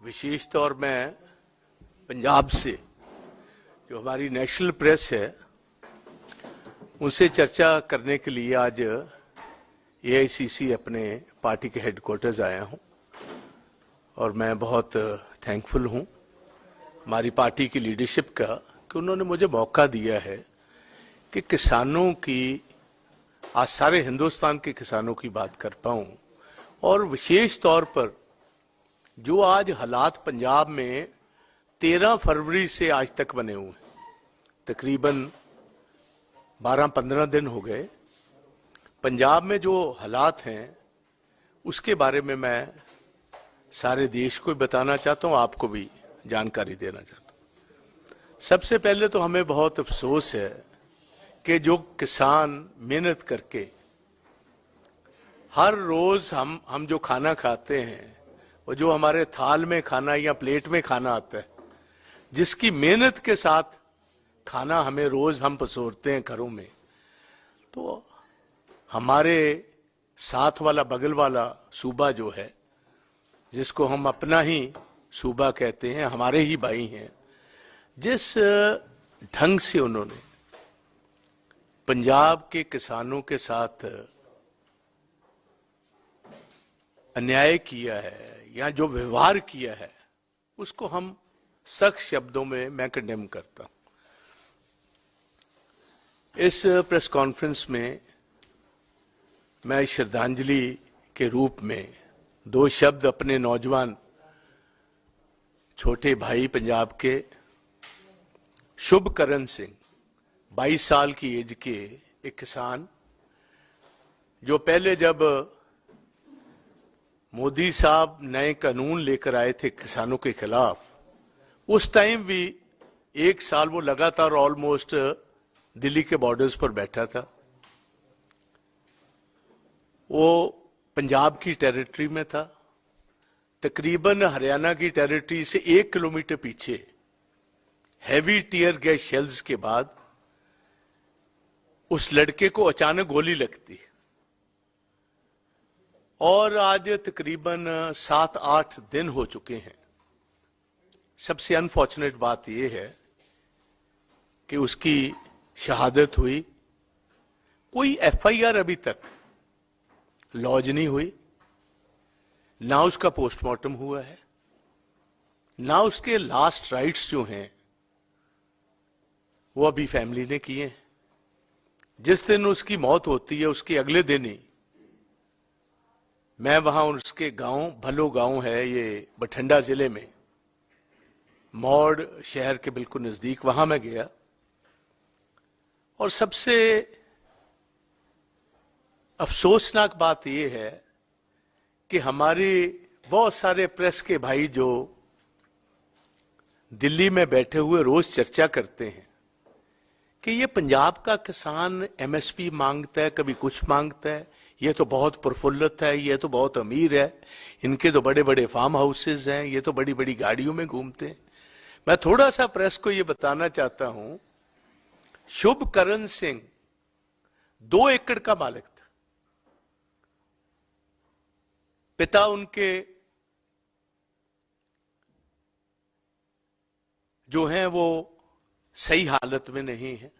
विशेष तौर में पंजाब से जो हमारी नेशनल प्रेस है उनसे चर्चा करने के लिए आज एआईसीसी अपने पार्टी के हेडक्वार्टर्स आया हूं और मैं बहुत थैंकफुल हूं हमारी पार्टी की लीडरशिप का कि उन्होंने मुझे मौका दिया है कि किसानों की आज सारे हिंदुस्तान के किसानों की बात कर पाऊं और विशेष तौर पर जो आज हालात पंजाब में 13 फरवरी से आज तक बने हुए हैं, तकरीबन 12-15 दिन हो गए। पंजाब में जो हालात हैं उसके बारे में मैं सारे देश को बताना चाहता हूं, आपको भी जानकारी देना चाहता हूं। सबसे पहले तो हमें बहुत अफसोस है कि जो किसान मेहनत करके हर रोज हम जो खाना खाते हैं और जो हमारे थाल में खाना या प्लेट में खाना आता है, जिसकी मेहनत के साथ खाना हमें रोज हम परोसते हैं घरों में, तो हमारे साथ वाला बगल वाला सूबा जो है जिसको हम अपना ही सूबा कहते हैं, हमारे ही भाई हैं, जिस ढंग से उन्होंने पंजाब के किसानों के साथ अन्याय किया है या जो व्यवहार किया है उसको हम सख्त शब्दों में मैं कंडेम करता हूं। इस प्रेस कॉन्फ्रेंस में मैं श्रद्धांजलि के रूप में 2 शब्द अपने नौजवान छोटे भाई पंजाब के शुभकरण सिंह 22 साल की एज के एक किसान, जो पहले जब मोदी साहब नए कानून लेकर आए थे किसानों के खिलाफ, उस टाइम भी 1 साल वो लगातार ऑलमोस्ट दिल्ली के बॉर्डर्स पर बैठा था। वो पंजाब की टेरिटरी में था, तकरीबन हरियाणा की टेरिटरी से 1 किलोमीटर पीछे हैवी टीयर गैस शेल्स के बाद उस लड़के को अचानक गोली लगती और आज तकरीबन 7-8 दिन हो चुके हैं। सबसे अनफॉर्चुनेट बात यह है कि उसकी शहादत हुई, कोई एफआईआर अभी तक लॉन्च नहीं हुई, ना उसका पोस्टमार्टम हुआ है, ना उसके लास्ट राइट्स जो हैं वो अभी फैमिली ने किए हैं। जिस दिन उसकी मौत होती है उसके अगले दिन ही मैं वहां उसके गांव, भलो गांव है ये बठिंडा जिले में, मौड़ शहर के बिल्कुल नजदीक, वहां मैं गया और सबसे अफसोसनाक बात यह है कि हमारे बहुत सारे प्रेस के भाई जो दिल्ली में बैठे हुए रोज चर्चा करते हैं कि ये पंजाब का किसान एमएसपी मांगता है, कभी कुछ मांगता है, ये तो बहुत प्रफुल्लित है, ये तो बहुत अमीर है, इनके तो बड़े बड़े फार्म हाउसेज हैं, ये तो बड़ी बड़ी गाड़ियों में घूमते हैं। मैं थोड़ा सा प्रेस को ये बताना चाहता हूं, शुभकरण सिंह 2 एकड़ का मालिक था। पिता उनके जो हैं वो सही हालत में नहीं है,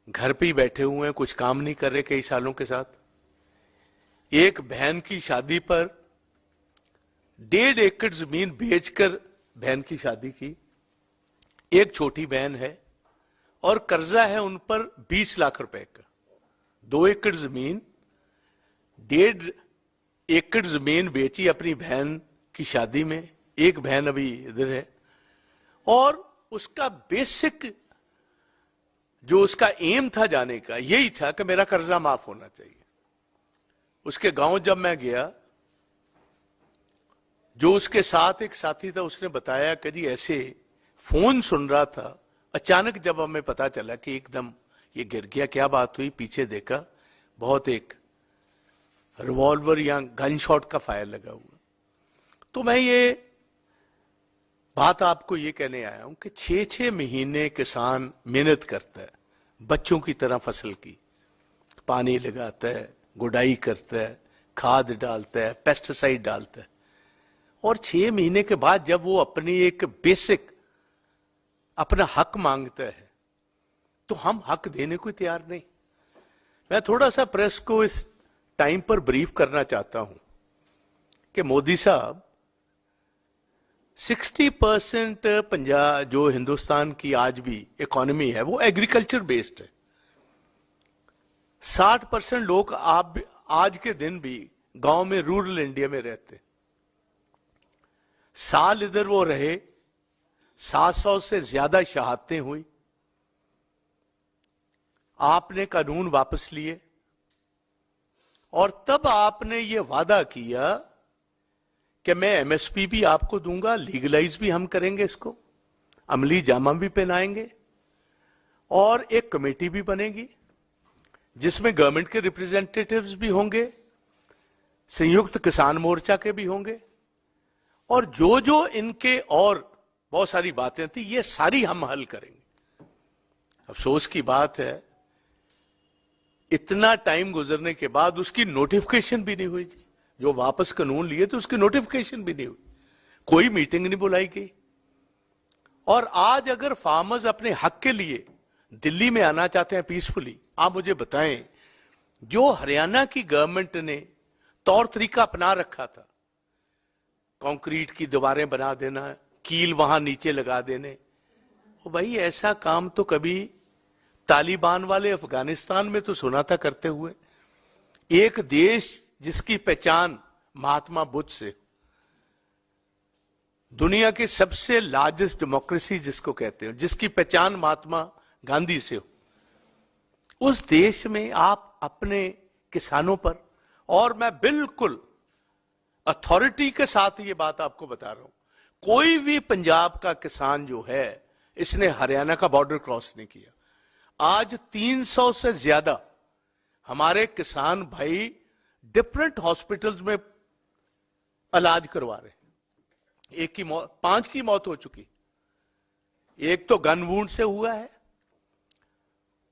घर पे ही बैठे हुए हैं, कुछ काम नहीं कर रहे कई सालों के साथ। एक बहन की शादी पर 1.5 एकड़ जमीन बेचकर बहन की शादी की। एक छोटी बहन है और कर्जा है उन पर 20 लाख रुपए का। 2 एकड़ जमीन, 1.5 एकड़ जमीन बेची अपनी बहन की शादी में। एक बहन अभी इधर है और उसका बेसिक जो उसका एम था जाने का यही था कि मेरा कर्जा माफ होना चाहिए। उसके गांव जब मैं गया, जो उसके साथ एक साथी था उसने बताया कि जी ऐसे फोन सुन रहा था, अचानक जब हमें पता चला कि एकदम ये गिर गया, क्या बात हुई, पीछे देखा बहुत एक रिवॉल्वर या गन शॉट का फायर लगा हुआ। तो मैं ये बात आपको ये कहने आया हूं कि 6-6 महीने किसान मेहनत करता है, बच्चों की तरह फसल की, पानी लगाता है, गुडाई करता है, खाद डालता है, पेस्टिसाइड डालता है, और 6 महीने के बाद जब वो अपनी एक बेसिक अपना हक मांगता है तो हम हक देने को तैयार नहीं। मैं थोड़ा सा प्रेस को इस टाइम पर ब्रीफ करना चाहता हूं कि मोदी साहब 60% पंजाब जो हिंदुस्तान की आज भी इकोनॉमी है वो एग्रीकल्चर बेस्ड है। 60% लोग आप आज के दिन भी गांव में रूरल इंडिया में रहते। साल इधर वो रहे, 700 से ज्यादा शहादतें हुई, आपने कानून वापस लिए और तब आपने ये वादा किया कि मैं एमएसपी भी आपको दूंगा, लीगलाइज भी हम करेंगे, इसको अमली जामा भी पहनाएंगे और एक कमेटी भी बनेगी जिसमें गवर्नमेंट के रिप्रेजेंटेटिव्स भी होंगे, संयुक्त किसान मोर्चा के भी होंगे और जो जो इनके और बहुत सारी बातें थी ये सारी हम हल करेंगे। अफसोस की बात है इतना टाइम गुजरने के बाद उसकी नोटिफिकेशन भी नहीं हुई। जो वापस कानून लिए तो उसकी नोटिफिकेशन भी नहीं हुई, कोई मीटिंग नहीं बुलाई गई। और आज अगर फार्मर्स अपने हक के लिए दिल्ली में आना चाहते हैं पीसफुली, आप मुझे बताएं जो हरियाणा की गवर्नमेंट ने तौर तरीका अपना रखा था, कंक्रीट की दीवारें बना देना, कील वहां नीचे लगा देने, तो भाई ऐसा काम तो कभी तालिबान वाले अफगानिस्तान में तो सुना था करते हुए। एक देश जिसकी पहचान महात्मा बुद्ध से, दुनिया की सबसे लार्जेस्ट डेमोक्रेसी जिसको कहते हैं, जिसकी पहचान महात्मा गांधी से हो, उस देश में आप अपने किसानों पर, और मैं बिल्कुल अथॉरिटी के साथ ये बात आपको बता रहा हूं, कोई भी पंजाब का किसान जो है इसने हरियाणा का बॉर्डर क्रॉस नहीं किया। आज 300 से ज्यादा हमारे किसान भाई डिफरेंट हॉस्पिटल्स में इलाज करवा रहे हैं। एक की मौत, 5 की मौत हो चुकी, एक तो गन वुंड से हुआ है,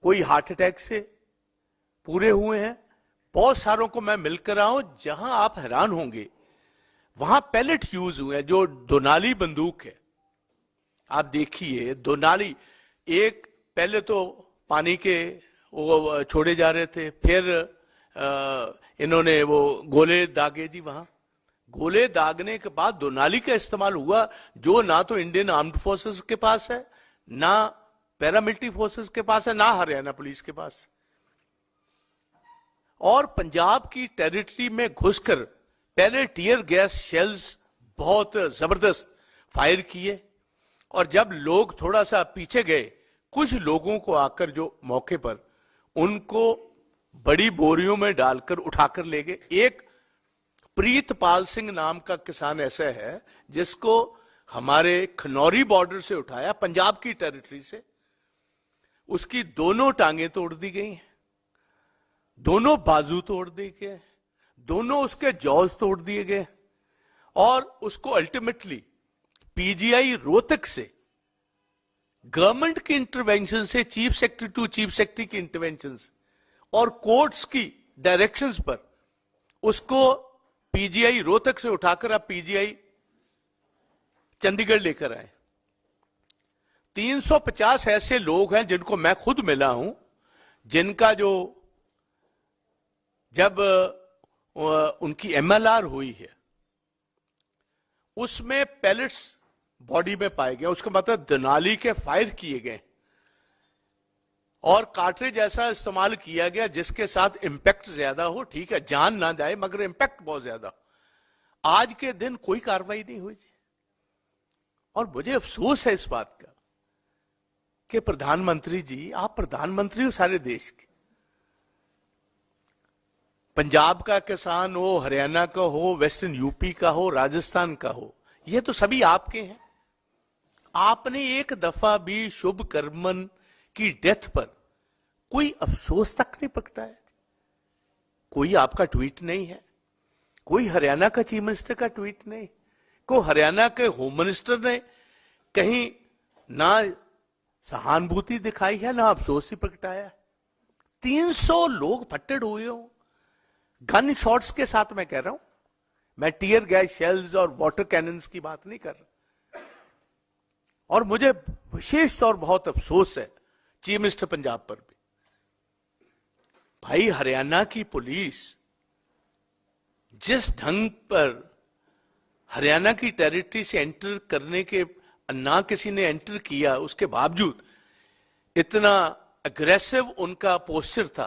कोई हार्ट अटैक से पूरे हुए हैं। बहुत सारों को मैं मिलकर आया हूं, जहां आप हैरान होंगे वहां पैलेट यूज हुए हैं, जो दोनाली बंदूक है। आप देखिए दोनाली, एक पहले तो पानी के वो छोड़े जा रहे थे, फिर इन्होंने वो गोले दागे जी, वहां गोले दागने के बाद दोनाली का इस्तेमाल हुआ, जो ना तो इंडियन आर्म्ड फोर्सेस के पास है, ना पैरामिलिट्री फोर्सेस के पास है, ना हरियाणा पुलिस के पास। और पंजाब की टेरिटरी में घुसकर पहले टीयर गैस शेल्स बहुत जबरदस्त फायर किए, और जब लोग थोड़ा सा पीछे गए, कुछ लोगों को आकर जो मौके पर उनको बड़ी बोरियों में डालकर उठाकर ले गए। एक प्रीतपाल सिंह नाम का किसान ऐसा है जिसको हमारे खनौरी बॉर्डर से उठाया, पंजाब की टेरिटरी से, उसकी दोनों टांगें तोड़ दी गई, दोनों बाजू तोड़ दिए गए, दोनों उसके जॉज तोड़ दिए गए, और उसको अल्टीमेटली पीजीआई रोहतक से गवर्नमेंट की इंटरवेंशन से, chief secretary to chief secretary की इंटरवेंशन और कोर्ट्स की डायरेक्शंस पर उसको पीजीआई रोहतक से उठाकर अब पीजीआई चंडीगढ़ लेकर आए। 350 ऐसे लोग हैं जिनको मैं खुद मिला हूं, जिनका जो जब उनकी एमएलआर हुई है उसमें पैलेट्स बॉडी में पाए गए, उसका मतलब दनाली के फायर किए गए और कार्ट्रिज ऐसा इस्तेमाल किया गया जिसके साथ इंपैक्ट ज्यादा हो। ठीक है, जान ना जाए मगर इंपैक्ट बहुत ज्यादा। आज के दिन कोई कार्रवाई नहीं हुई और मुझे अफसोस है इस बात का कि प्रधानमंत्री जी, आप प्रधानमंत्री हो सारे देश के, पंजाब का किसान हो, हरियाणा का हो, वेस्टर्न यूपी का हो, राजस्थान का हो, ये तो सभी आपके हैं। आपने एक दफा भी शुभ कर्मन की डेथ पर कोई अफसोस तक नहीं प्रगटाया। कोई आपका ट्वीट नहीं है, कोई हरियाणा का चीफ मिनिस्टर का ट्वीट नहीं, कोई हरियाणा के होम मिनिस्टर ने कहीं ना सहानुभूति दिखाई है, ना अफसोस ही प्रगटाया। 300 लोग फट्टेड हुए हो, गन शॉट्स के साथ मैं कह रहा हूं, मैं टीयर गैस शेल्स और वाटर कैनन्स की बात नहीं कर रहा। और मुझे विशेष तौर बहुत अफसोस है चीफ मिनिस्टर पंजाब पर भी। भाई, हरियाणा की पुलिस जिस ढंग पर हरियाणा की टेरिटरी से एंटर करने के ना किसी ने एंटर किया, उसके बावजूद इतना अग्रेसिव उनका पोस्चर था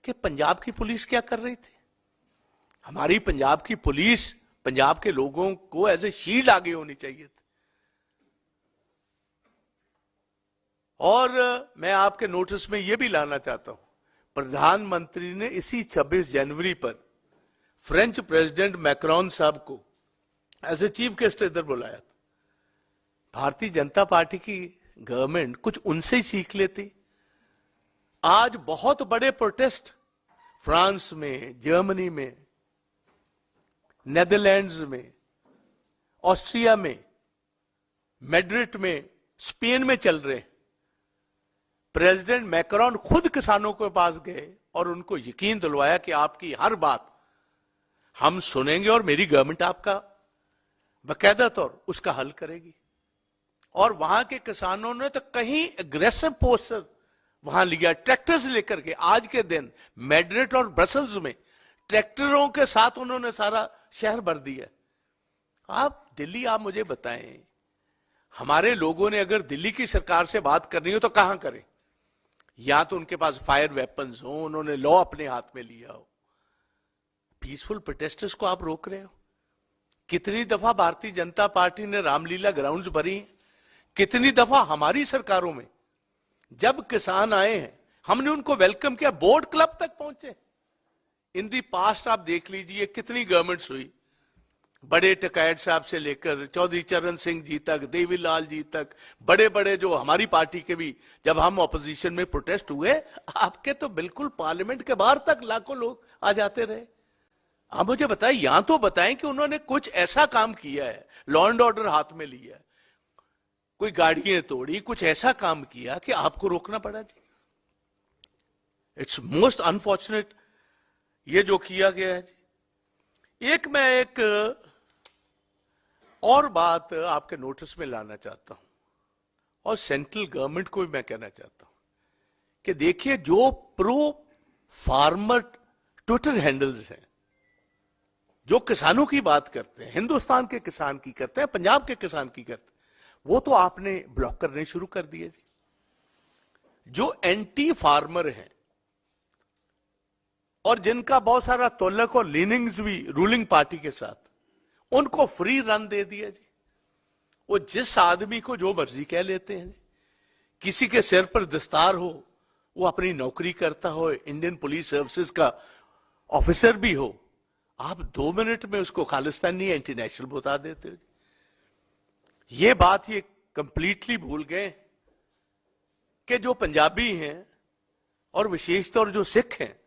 कि पंजाब की पुलिस क्या कर रही थी। हमारी पंजाब की पुलिस पंजाब के लोगों को एज ए शील्ड आगे होनी चाहिए थी। और मैं आपके नोटिस में यह भी लाना चाहता हूं, प्रधानमंत्री ने इसी 26 जनवरी पर फ्रेंच प्रेसिडेंट मैक्रोन साहब को एज ए चीफ गेस्ट इधर बुलाया था। भारतीय जनता पार्टी की गवर्नमेंट कुछ उनसे ही सीख लेती। आज बहुत बड़े प्रोटेस्ट फ्रांस में, जर्मनी में, नेदरलैंड्स में, ऑस्ट्रिया में, मैड्रिड में, स्पेन में चल रहे हैं। प्रेसिडेंट मैक्रोन खुद किसानों के पास गए और उनको यकीन दिलवाया कि आपकी हर बात हम सुनेंगे और मेरी गवर्नमेंट आपका बाकायदा तौर उसका हल करेगी। और वहां के किसानों ने तो कहीं एग्रेसिव पोस्टर वहां लिया, ट्रैक्टर्स लेकर के। आज के दिन मैड्रिड और ब्रसल्स में ट्रैक्टरों के साथ उन्होंने सारा शहर भर दिया। आप दिल्ली, आप मुझे बताएं, हमारे लोगों ने अगर दिल्ली की सरकार से बात करनी हो तो कहां करें? या तो उनके पास फायर वेपन्स हो, उन्होंने लॉ अपने हाथ में लिया हो। पीसफुल प्रोटेस्टर्स को आप रोक रहे हो। कितनी दफा भारतीय जनता पार्टी ने रामलीला ग्राउंड्स भरी, कितनी दफा हमारी सरकारों में जब किसान आए हैं हमने उनको वेलकम किया, बोर्ड क्लब तक पहुंचे। इन दी पास्ट आप देख लीजिए कितनी गवर्नमेंट्स हुई, बड़े टिकैत साहब से लेकर चौधरी चरण सिंह जी तक, देवीलाल जी तक, बड़े बड़े जो हमारी पार्टी के भी जब हम ऑपोजिशन में प्रोटेस्ट हुए, आपके तो बिल्कुल पार्लियामेंट के बाहर तक लाखों लोग आ जाते रहे। आप मुझे बताएं, यहां तो बताएं कि उन्होंने कुछ ऐसा काम किया है, लॉ एंड ऑर्डर हाथ में लिया, कोई गाड़ियां तोड़ी, कुछ ऐसा काम किया कि आपको रोकना पड़ा जी। इट्स मोस्ट अनफॉर्चुनेट ये जो किया गया है जी। मैं एक और बात आपके नोटिस में लाना चाहता हूं और सेंट्रल गवर्नमेंट को भी मैं कहना चाहता हूं कि देखिए, जो प्रो फार्मर ट्विटर हैंडल्स हैं, जो किसानों की बात करते हैं, हिंदुस्तान के किसान की करते हैं, पंजाब के किसान की करते हैं, वो तो आपने ब्लॉक करने शुरू कर दिए जी। जो एंटी फार्मर हैं और जिनका बहुत सारा तल्लुक और लीनिंग्स भी रूलिंग पार्टी के साथ, उनको फ्री रन दे दिया जी। वो जिस आदमी को जो मर्जी कह लेते हैं। किसी के सिर पर दस्तार हो, वो अपनी नौकरी करता हो, इंडियन पुलिस सर्विसेज का ऑफिसर भी हो, आप 2 मिनट में उसको खालिस्तानी एंटी नेशनल बता देते हो। ये बात ये कंप्लीटली भूल गए कि जो पंजाबी हैं और विशेषतौर जो सिख हैं,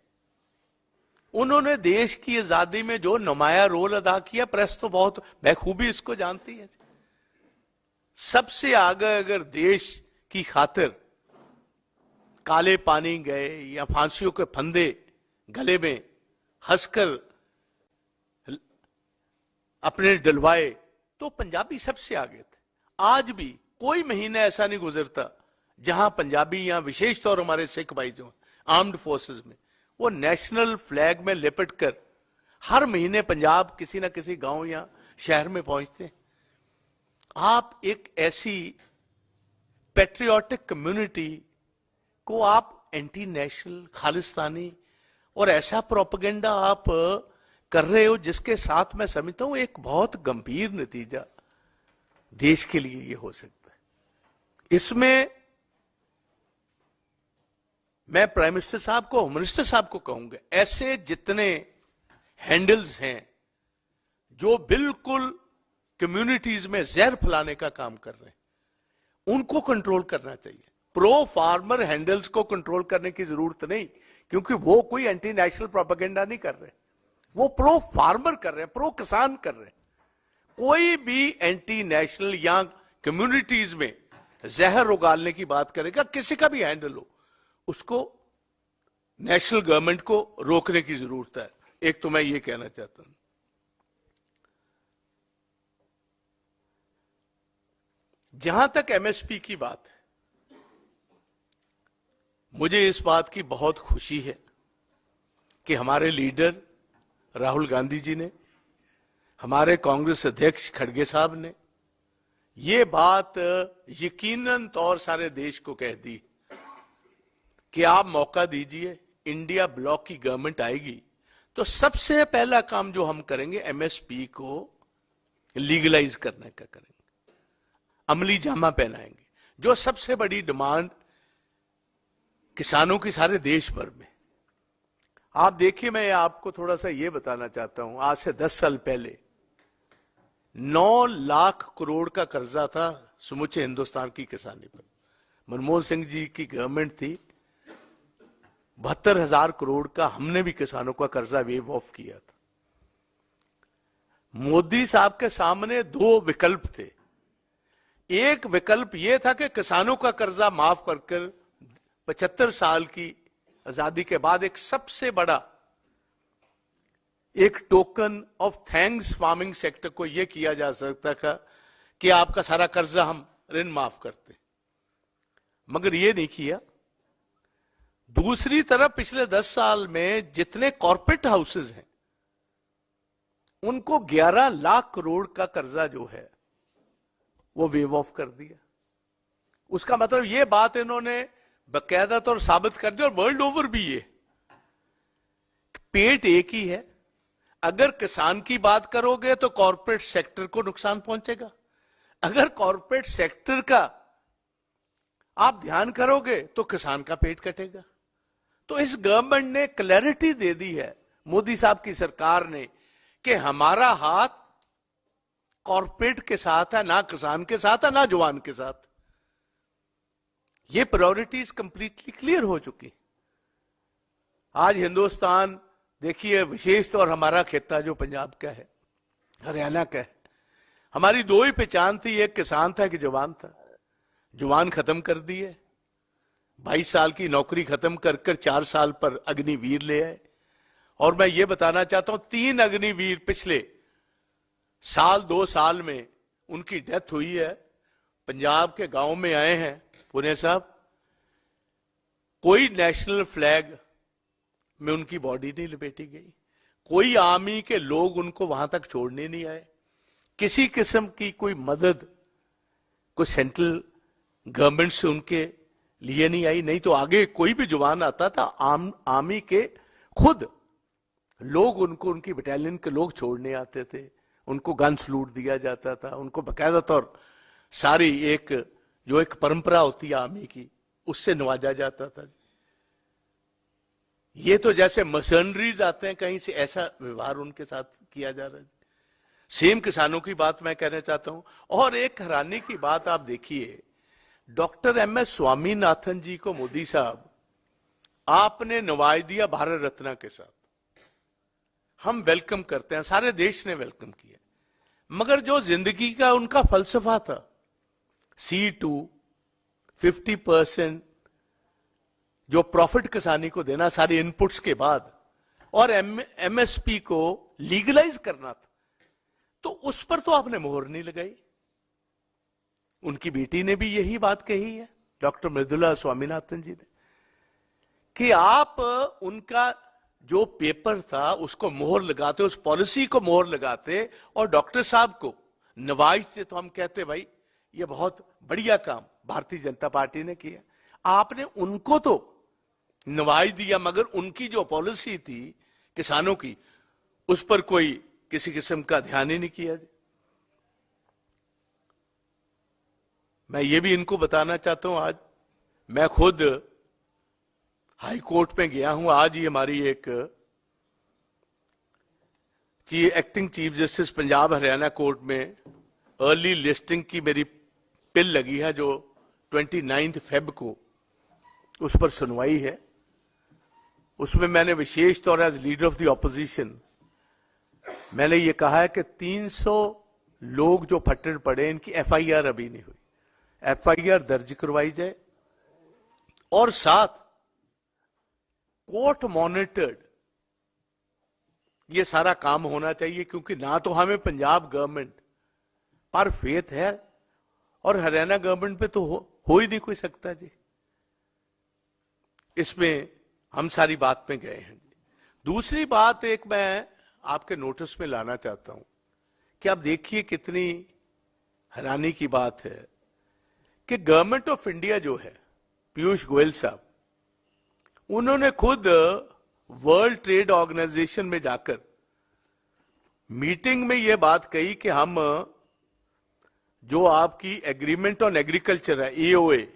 उन्होंने देश की आजादी में जो नुमाया रोल अदा किया, प्रेस तो बहुत बखूबी इसको जानती है। सबसे आगे अगर देश की खातिर काले पानी गए या फांसियों के फंदे गले में हंसकर अपने डलवाए, तो पंजाबी सबसे आगे थे। आज भी कोई महीना ऐसा नहीं गुजरता जहां पंजाबी या विशेष तौर हमारे सिख भाई जो आर्म्ड फोर्सेस में, वो नेशनल फ्लैग में लिपट कर हर महीने पंजाब किसी ना किसी गांव या शहर में पहुंचते हैं। आप एक ऐसी पैट्रियोटिक कम्युनिटी को आप एंटी नेशनल, खालिस्तानी और ऐसा प्रोपेगेंडा आप कर रहे हो जिसके साथ मैं समझता हूं एक बहुत गंभीर नतीजा देश के लिए ये हो सकता है। इसमें मैं प्राइम मिनिस्टर साहब को, होम मिनिस्टर साहब को कहूंगा, ऐसे जितने हैंडल्स हैं जो बिल्कुल कम्युनिटीज में जहर फैलाने का काम कर रहे हैं, उनको कंट्रोल करना चाहिए। प्रो फार्मर हैंडल्स को कंट्रोल करने की जरूरत नहीं, क्योंकि वो कोई एंटी नेशनल प्रोपेगेंडा नहीं कर रहे, वो प्रो फार्मर कर रहे हैं, प्रो किसान कर रहे हैं। कोई भी एंटी नेशनल या कम्युनिटीज में जहर उगालने की बात करेगा, किसी का भी हैंडल हो, उसको नेशनल गवर्नमेंट को रोकने की जरूरत है। एक तो मैं ये कहना चाहता हूं। जहां तक एमएसपी की बात है, मुझे इस बात की बहुत खुशी है कि हमारे लीडर राहुल गांधी जी ने, हमारे कांग्रेस अध्यक्ष खड़गे साहब ने ये बात यकीनन तौर सारे देश को कह दी कि आप मौका दीजिए, इंडिया ब्लॉक की गवर्नमेंट आएगी तो सबसे पहला काम जो हम करेंगे एमएसपी को लीगलाइज करने का करेंगे, अमली जामा पहनाएंगे। जो सबसे बड़ी डिमांड किसानों की सारे देश भर में। आप देखिए, मैं आपको थोड़ा सा ये बताना चाहता हूं, आज से 10 साल पहले 9 लाख करोड़ का कर्जा था समूचे हिंदुस्तान की किसानी पर। मनमोहन सिंह जी की गवर्नमेंट थी, 72,000 करोड़ का हमने भी किसानों का कर्जा वेव ऑफ किया था। मोदी साहब के सामने 2 विकल्प थे। एक विकल्प यह था कि किसानों का कर्जा माफ कर 75 साल की आजादी के बाद एक सबसे बड़ा एक token of thanks farming sector को यह किया जा सकता था कि आपका सारा कर्जा हम ऋण माफ करते, मगर यह नहीं किया। दूसरी तरफ पिछले 10 साल में जितने कॉर्पोरेट हाउसेज हैं उनको 11 लाख करोड़ का कर्जा जो है वो वेव ऑफ कर दिया। उसका मतलब यह बात इन्होंने बकायदा तौर साबित कर दी, और वर्ल्ड ओवर भी ये पेट एक ही है। अगर किसान की बात करोगे तो कॉर्पोरेट सेक्टर को नुकसान पहुंचेगा, अगर कॉर्पोरेट सेक्टर का आप ध्यान करोगे तो किसान का पेट कटेगा। तो इस गवर्नमेंट ने क्लैरिटी दे दी है, मोदी साहब की सरकार ने, कि हमारा हाथ कॉर्पोरेट के साथ है, ना किसान के साथ है, ना जवान के साथ। ये प्रायोरिटीज कंप्लीटली क्लियर हो चुकी। आज हिंदुस्तान देखिए, विशेष तौर हमारा खित्ता जो पंजाब का है, हरियाणा का है, हमारी 2 ही पहचान थी, एक किसान था, एक जवान था। जवान खत्म कर दिए, 22 साल की नौकरी खत्म कर 4 साल पर अग्निवीर ले आए। और मैं ये बताना चाहता हूं, 3 अग्निवीर पिछले 2 साल में उनकी डेथ हुई है। पंजाब के गांव में आए हैं पुणे साहब, कोई नेशनल फ्लैग में उनकी बॉडी नहीं लपेटी गई, कोई आर्मी के लोग उनको वहां तक छोड़ने नहीं आए, किसी किस्म की कोई मदद कोई सेंट्रल गवर्नमेंट से उनके लिए नहीं आई। नहीं तो आगे कोई भी जवान आता था, आर्मी के खुद लोग उनको, उनकी बटालियन के लोग छोड़ने आते थे, उनको गन सलूट दिया जाता था, उनको बकायदा तौर सारी एक जो एक परंपरा होती है आर्मी की, उससे नवाजा जाता था। ये तो जैसे मर्सनरीज आते हैं कहीं से, ऐसा व्यवहार उनके साथ किया जा रहा है। सेम किसानों की बात मैं कहना चाहता हूं। और एक हैरानी की बात आप देखिए, डॉक्टर एमएस स्वामीनाथन जी को मोदी साहब आपने नवाज दिया भारत रत्न के साथ। हम वेलकम करते हैं, सारे देश ने वेलकम किया, मगर जो जिंदगी का उनका फलसफा था, C2 50% जो प्रॉफिट किसानी को देना सारे इनपुट्स के बाद, और एमएसपी को लीगलाइज करना था, तो उस पर तो आपने मोहर नहीं लगाई। उनकी बेटी ने भी यही बात कही है, डॉक्टर मृदुला स्वामीनाथन जी ने, कि आप उनका जो पेपर था उसको मोहर लगाते, उस पॉलिसी को मोहर लगाते, और डॉक्टर साहब को नवाजते, तो हम कहते भाई ये बहुत बढ़िया काम भारतीय जनता पार्टी ने किया। आपने उनको तो नवाज दिया, मगर उनकी जो पॉलिसी थी किसानों की, उस पर कोई किसी किस्म का ध्यान ही नहीं किया। मैं ये भी इनको बताना चाहता हूं, आज मैं खुद हाई कोर्ट में गया हूं। आज ही हमारी एक acting chief justice Punjab Haryana court में अर्ली लिस्टिंग की मेरी पिल लगी है, जो 29 फेब को उस पर सुनवाई है। उसमें मैंने विशेष तौर as leader of the opposition मैंने ये कहा है कि 300 लोग जो फट्टे पड़े, इनकी एफआईआर अभी नहीं हुई, एफआईआर दर्ज करवाई जाए, और साथ कोर्ट मॉनिटर्ड ये सारा काम होना चाहिए। क्योंकि ना तो हमें पंजाब गवर्नमेंट पर फेथ है, और हरियाणा गवर्नमेंट पे तो हो ही नहीं कोई सकता जी। इसमें हम सारी बात में गए हैं। दूसरी बात एक मैं आपके नोटिस में लाना चाहता हूं कि आप देखिए कितनी हैरानी की बात है कि गवर्नमेंट ऑफ इंडिया जो है, पीयूष गोयल साहब, उन्होंने खुद वर्ल्ड ट्रेड ऑर्गेनाइजेशन में जाकर मीटिंग में यह बात कही कि हम जो आपकी एग्रीमेंट ऑन एग्रीकल्चर है, एओए,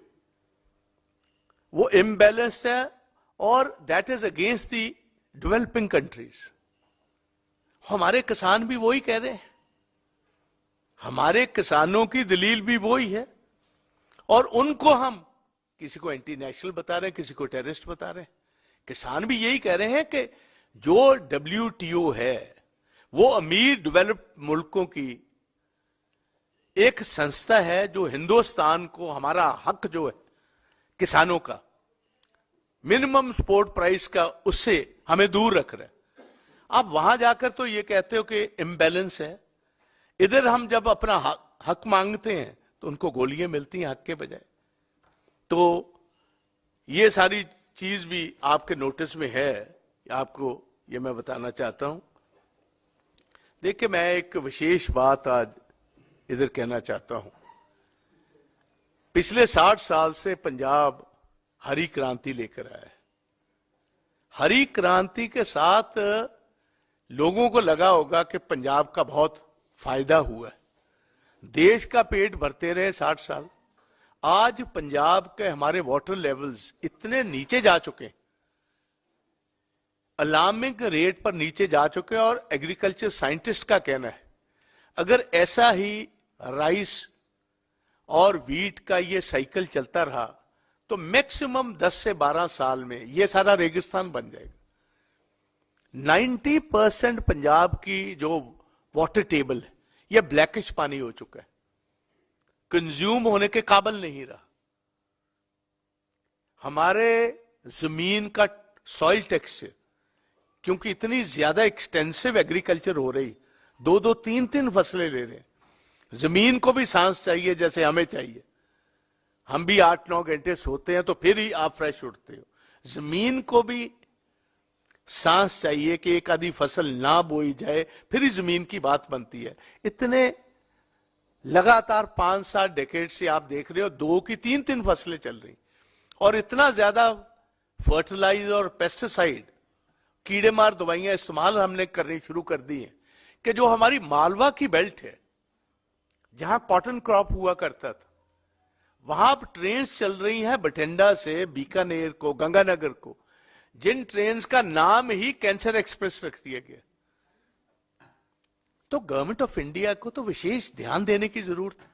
वो इम्बैलेंस्ड है और that is against the developing countries. हमारे किसान भी वही कह रहे हैं, हमारे किसानों की दलील भी वही है, और उनको हम किसी को एंटी नेशनल बता रहे हैं, किसी को टेररिस्ट बता रहे हैं। किसान भी यही कह रहे हैं कि जो WTO है वो अमीर डेवलप्ड मुल्कों की एक संस्था है जो हिंदुस्तान को, हमारा हक जो है किसानों का, मिनिमम सपोर्ट प्राइस का, उससे हमें दूर रख रहा है। आप वहां जाकर तो ये कहते हो कि इम्बैलेंस है, इधर हम जब अपना हक मांगते हैं तो उनको गोलियां मिलती हैं हक के बजाय। तो ये सारी चीज भी आपके नोटिस में है, आपको ये मैं बताना चाहता हूं। देखिए, मैं एक विशेष बात आज इधर कहना चाहता हूं। पिछले 60 साल से पंजाब हरी क्रांति लेकर आया है। हरी क्रांति के साथ लोगों को लगा होगा कि पंजाब का बहुत फायदा हुआ है, देश का पेट भरते रहे 60 साल। आज पंजाब के हमारे वाटर लेवल्स इतने नीचे जा चुके हैं, अलार्मिंग रेट पर नीचे जा चुके हैं, और एग्रीकल्चर साइंटिस्ट का कहना है अगर ऐसा ही राइस और वीट का ये साइकिल चलता रहा तो मैक्सिमम 10 से 12 साल में ये सारा रेगिस्तान बन जाएगा। 90% पंजाब की जो वाटर टेबल है ये ब्लैकिश पानी हो चुका है, कंज्यूम होने के काबिल नहीं रहा। हमारे जमीन का सॉइल टेक्सचर, क्योंकि इतनी ज्यादा एक्सटेंसिव एग्रीकल्चर हो रही, 2-2, 3-3 फसलें ले रहे हैं, जमीन को भी सांस चाहिए जैसे हमें चाहिए। हम भी 8-9 घंटे सोते हैं तो फिर ही आप फ्रेश उठते हो। जमीन को भी सांस चाहिए कि एक आधी फसल ना बोई जाए, फिर ही जमीन की बात बनती है। इतने लगातार 5-7 डेकेड से आप देख रहे हो 2 की 3-3 फसलें चल रही, और इतना ज्यादा फर्टिलाइजर और पेस्टिसाइड, कीड़े मार दवाइयां इस्तेमाल हमने करनी शुरू कर दी है कि जो हमारी मालवा की बेल्ट है जहां कॉटन क्रॉप हुआ करता था, वहां अब ट्रेन्स चल रही हैं बठिंडा से बीकानेर को, गंगानगर को, जिन ट्रेन्स का नाम ही कैंसर एक्सप्रेस रख दिया गया। तो गवर्नमेंट ऑफ इंडिया को तो विशेष ध्यान देने की जरूरत है।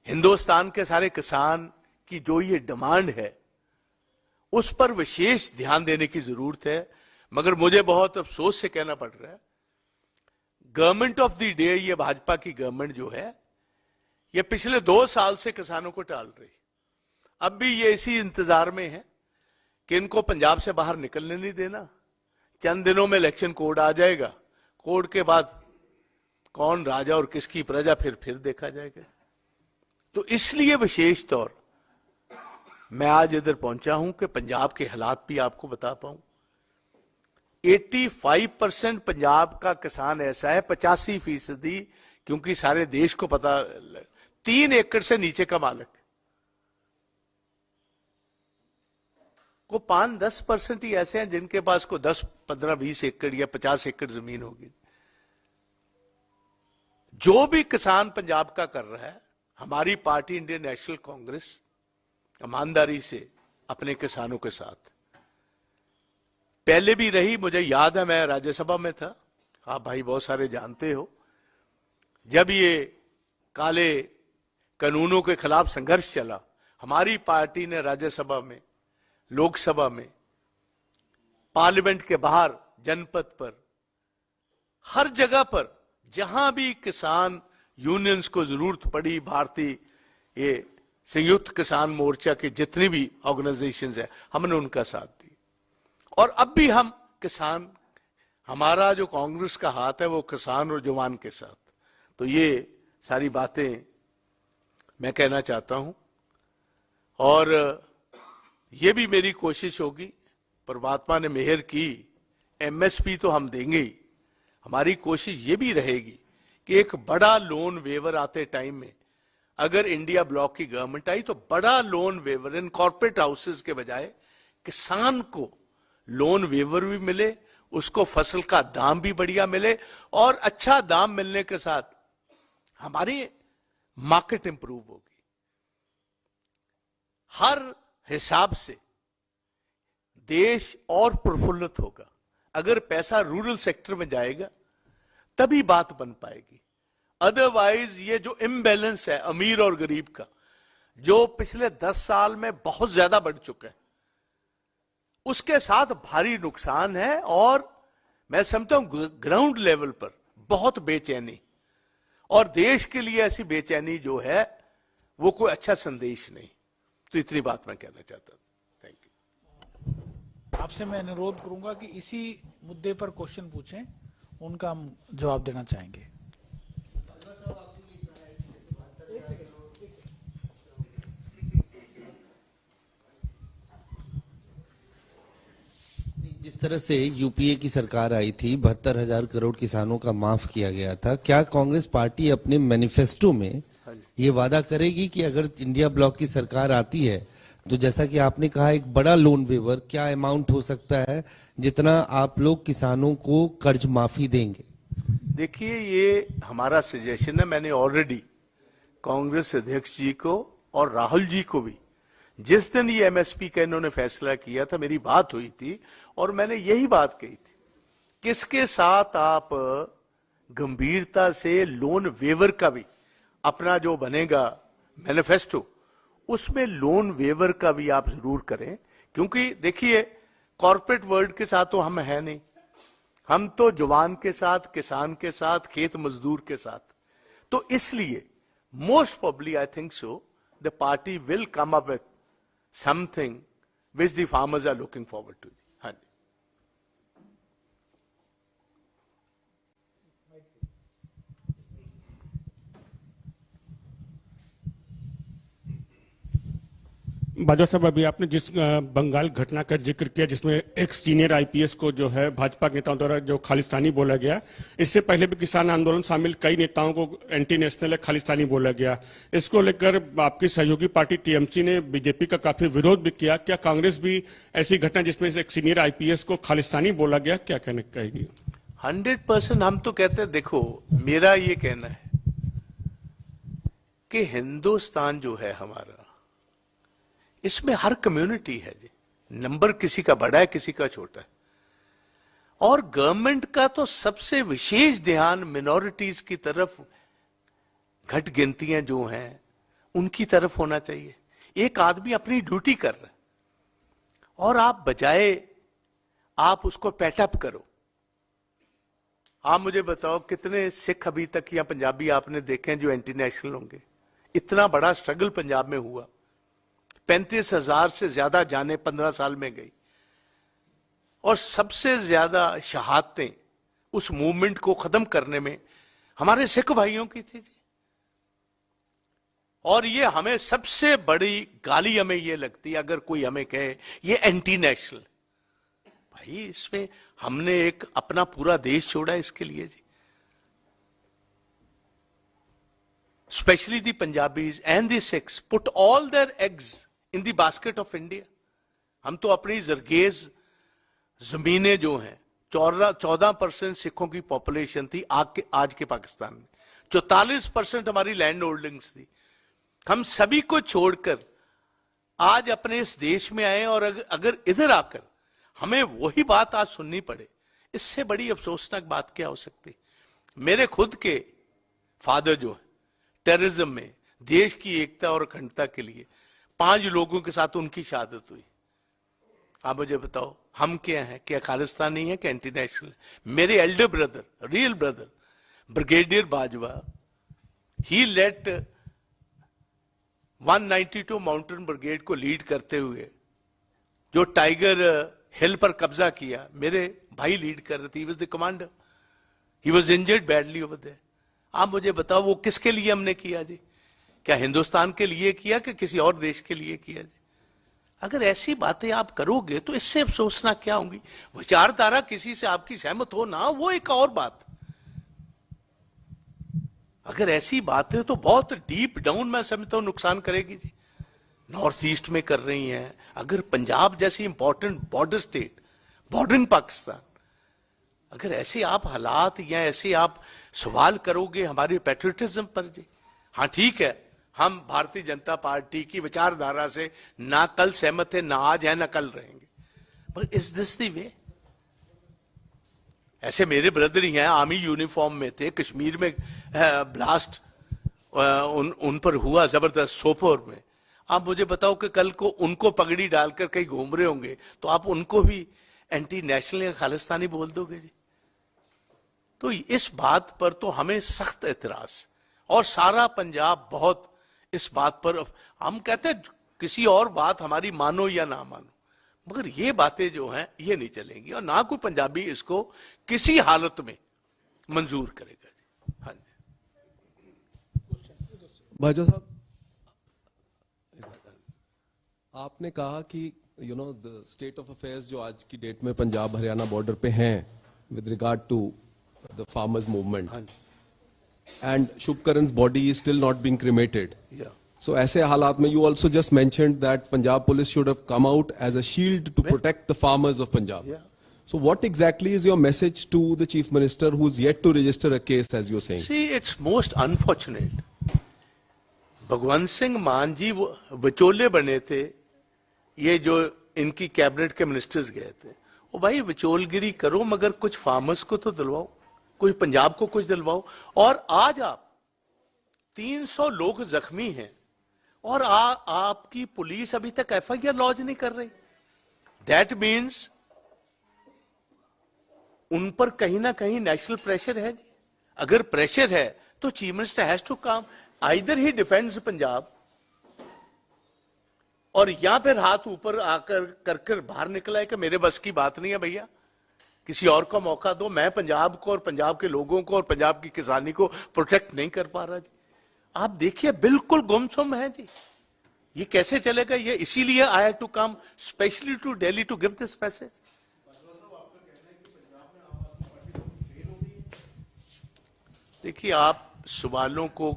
हिंदुस्तान के सारे किसान की जो ये डिमांड है उस पर विशेष ध्यान देने की जरूरत है। मगर मुझे बहुत अफसोस से कहना पड़ रहा है, गवर्नमेंट ऑफ द डे, ये भाजपा की गवर्नमेंट जो है, ये पिछले 2 साल से किसानों को टाल रही। अब भी ये इसी इंतजार में है कि इनको पंजाब से बाहर निकलने नहीं देना। चंद दिनों में इलेक्शन कोड आ जाएगा, कोड के बाद कौन राजा और किसकी प्रजा फिर देखा जाएगा। तो इसलिए विशेष तौर मैं आज इधर पहुंचा हूं कि पंजाब के हालात भी आपको बता पाऊं। 85% पंजाब का किसान ऐसा है, 85%, क्योंकि सारे देश को पता, 3 एकड़ से नीचे का मालिक को 5-10% ही ऐसे हैं जिनके पास को 10, 15, 20 एकड़ या 50 एकड़ जमीन होगी। जो भी किसान पंजाब का कर रहा है, हमारी पार्टी इंडियन नेशनल कांग्रेस ईमानदारी से अपने किसानों के साथ पहले भी रही। मुझे याद है, मैं राज्यसभा में था, आप भाई बहुत सारे जानते हो, जब ये काले कानूनों के खिलाफ संघर्ष चला, हमारी पार्टी ने राज्यसभा में, लोकसभा में, पार्लियामेंट के बाहर, जनपद पर, हर जगह पर जहां भी किसान यूनियंस को जरूरत पड़ी, भारतीय ये संयुक्त किसान मोर्चा के जितनी भी ऑर्गेनाइजेशंस है, हमने उनका साथ दिया। और अब भी हम किसान, हमारा जो कांग्रेस का हाथ है वो किसान और जवान के साथ। तो ये सारी बातें मैं कहना चाहता हूं। और ये भी मेरी कोशिश होगी, परमात्मा ने मेहर की, एमएसपी तो हम देंगे ही, हमारी कोशिश ये भी रहेगी कि एक बड़ा लोन वेवर आते टाइम में अगर इंडिया ब्लॉक की गवर्नमेंट आई तो बड़ा लोन वेवर इन कॉर्पोरेट हाउसेस के बजाय किसान को लोन वेवर भी मिले, उसको फसल का दाम भी बढ़िया मिले, और अच्छा दाम मिलने के साथ हमारी मार्केट इंप्रूव होगी। हर हिसाब से देश और प्रफुल्लित होगा। अगर पैसा रूरल सेक्टर में जाएगा तभी बात बन पाएगी, अदरवाइज ये जो इम्बैलेंस है अमीर और गरीब का, जो पिछले 10 साल में बहुत ज्यादा बढ़ चुका है, उसके साथ भारी नुकसान है। और मैं समझता हूं ग्राउंड लेवल पर बहुत बेचैनी, और देश के लिए ऐसी बेचैनी जो है वो कोई अच्छा संदेश नहीं। तो इतनी बात मैं कहना चाहता था। Thank you. आपसे मैं अनुरोध करूंगा कि इसी मुद्दे पर क्वेश्चन पूछें, उनका हम जवाब देना चाहेंगे। जिस तरह से यूपीए की सरकार आई थी, 72,000 करोड़ किसानों का माफ किया गया था, क्या कांग्रेस पार्टी अपने मैनिफेस्टो में ये वादा करेगी कि अगर इंडिया ब्लॉक की सरकार आती है तो जैसा कि आपने कहा एक बड़ा लोन वेवर, क्या अमाउंट हो सकता है जितना आप लोग किसानों को कर्ज माफी देंगे? देखिए, ये हमारा सजेशन है। मैंने ऑलरेडी कांग्रेस अध्यक्ष जी को और राहुल जी को भी, जिस दिन ये एमएसपी का इन्होंने फैसला किया था, मेरी बात हुई थी और मैंने यही बात कही थी, किसके साथ आप गंभीरता से लोन वेवर का भी अपना जो बनेगा मैनिफेस्टो, उसमें लोन वेवर का भी आप जरूर करें। क्योंकि देखिए, कॉर्पोरेट वर्ल्ड के साथ तो हम है नहीं, हम तो जवान के साथ, किसान के साथ, खेत मजदूर के साथ। तो इसलिए most probably I think so the party will come up with something which the farmers are looking forward to. हाँ जी। बाजवा साहब, अभी आपने जिस बंगाल घटना का जिक्र किया जिसमें एक सीनियर आईपीएस को जो है भाजपा के नेताओं द्वारा जो खालिस्तानी बोला गया, इससे पहले भी किसान आंदोलन शामिल कई नेताओं को एंटी नेशनल खालिस्तानी बोला गया। इसको लेकर आपकी सहयोगी पार्टी टीएमसी ने बीजेपी का काफी विरोध भी किया। क्या कांग्रेस भी ऐसी घटना जिसमें एक सीनियर आईपीएस को खालिस्तानी बोला गया, क्या कहने कहेगी? 100% हम तो कहते हैं, देखो मेरा ये कहना है कि हिंदुस्तान जो है हमारा, इसमें हर कम्युनिटी है जी, नंबर किसी का बड़ा है किसी का छोटा है, और गवर्नमेंट का तो सबसे विशेष ध्यान मिनॉरिटीज की तरफ, घट गिनतियां जो हैं उनकी तरफ होना चाहिए। एक आदमी अपनी ड्यूटी कर रहा है और आप बजाय आप उसको पैटअप करो। आप मुझे बताओ कितने सिख अभी तक या पंजाबी आपने देखे हैं जो एंटी नेशनल होंगे? इतना बड़ा स्ट्रगल पंजाब में हुआ, 35,000 से ज्यादा जाने 15 साल में गई, और सबसे ज्यादा शहादतें उस मूवमेंट को खत्म करने में हमारे सिख भाइयों की थी जी। और ये हमें सबसे बड़ी गाली हमें ये लगती है अगर कोई हमें कहे ये एंटी नेशनल। भाई, इसमें हमने एक अपना पूरा देश छोड़ा इसके लिए जी। Especially the Punjabis and the Sikhs put all their eggs in the basket of India. हम तो अपनी जरगेज जमीनें जो हैं, 14% सिखों की पॉपुलेशन थी आज के पाकिस्तान में, 44% हमारी लैंड होल्डिंग्स थी। हम सभी को छोड़कर आज अपने इस देश में आए, और अगर इधर आकर हमें वही बात आज सुननी पड़े, इससे बड़ी अफसोसनाक बात क्या हो सकती। मेरे खुद के फादर जो है टेररिज्म में देश की एकता और अखंडता के लिए 5 लोगों के साथ उनकी शहादत हुई। आप मुझे बताओ हम क्या हैं? क्या खालिस्तानी है? क्या एंटी नेशनल? मेरे elder brother, real brother brigadier Bajwa, he led 192 mountain brigade को लीड करते हुए जो टाइगर हिल पर कब्जा किया, मेरे भाई लीड कर रहे थे। He was the commander, he was injured badly over there. आप मुझे बताओ वो किसके लिए हमने किया जी? क्या हिंदुस्तान के लिए किया कि किसी और देश के लिए किया? अगर ऐसी बातें आप करोगे तो इससे सोचना क्या होंगी? विचारधारा किसी से आपकी सहमत हो ना, वो एक और बात। अगर ऐसी बात है तो बहुत डीप डाउन मैं समझता हूं नुकसान करेगी जी। नॉर्थ ईस्ट में कर रही हैं, अगर पंजाब जैसी important border state, bordering Pakistan, अगर ऐसे आप हालात या ऐसे आप सवाल करोगे हमारे पैट्रियटिज्म पर जी। हाँ ठीक है, हम भारतीय जनता पार्टी की विचारधारा से ना कल सहमत है, ना आज है, ना कल रहेंगे, पर इज दिस द वे? ऐसे मेरे ब्रदर ही हैं, आर्मी यूनिफॉर्म में थे, कश्मीर में ब्लास्ट उन पर हुआ जबरदस्त सोपोर में। आप मुझे बताओ कि कल को उनको पगड़ी डालकर कहीं घूम रहे होंगे तो आप उनको भी एंटी नेशनल या खालिस्तानी बोल दोगे जी? तो इस बात पर तो हमें सख्त एतराज, और सारा पंजाब बहुत इस बात पर, हम कहते हैं किसी और बात हमारी मानो या ना मानो, मगर ये बातें जो हैं ये नहीं चलेंगी, और ना कोई पंजाबी इसको किसी हालत में मंजूर करेगा जी। हाँ जी बाजवा साहब, आपने कहा कि द स्टेट ऑफ अफेयर्स जो आज की डेट में पंजाब हरियाणा बॉर्डर पे हैं with regard to the farmers movement, and शुभकरण's body is still not being cremated. Yeah. So ऐसे हालात में you also just mentioned that Punjab police should have come out as a shield to protect the farmers of Punjab. Yeah. So what exactly is your message to the chief minister who's yet to register a case, as you're saying? See, it's most unfortunate. Bhagwant Singh मान जी वो विचोले बने थे, ये जो इनकी cabinet के ministers गए थे, वो भाई विचोलगिरी करो मगर कुछ फार्मर्स को तो दिलवाओ, कोई पंजाब को कुछ दिलवाओ। और आज आप 300 लोग जख्मी हैं और आपकी पुलिस अभी तक एफआईआर लॉन्च नहीं कर रही। दैट मीन्स उन पर कहीं ना कहीं नेशनल प्रेशर है जी। अगर प्रेशर है तो chief minister has to come, either he defends Punjab, और या फिर हाथ ऊपर आकर कर बाहर निकला है कि मेरे बस की बात नहीं है भैया, किसी और को मौका दो, मैं पंजाब को और पंजाब के लोगों को और पंजाब की किसानी को प्रोटेक्ट नहीं कर पा रहा जी। आप देखिए बिल्कुल गुमसुम है जी, ये कैसे चलेगा? ये इसीलिए I had to come specially to Delhi to give this message. देखिए, आप सवालों को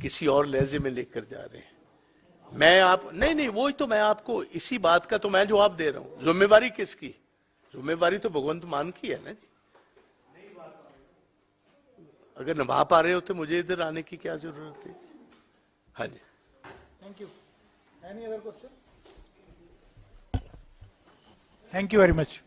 किसी और लहजे में लेकर जा रहे हैं। मैं आप नहीं, वो तो मैं आपको इसी बात का तो मैं जवाब दे रहा हूं। जिम्मेवारी किसकी? जिम्मेवारी तो भगवंत मान की है ना जी। अगर निभा पा रहे होते मुझे इधर आने की क्या जरूरत है? हाँ जी, thank you. Any other question? Thank you very much.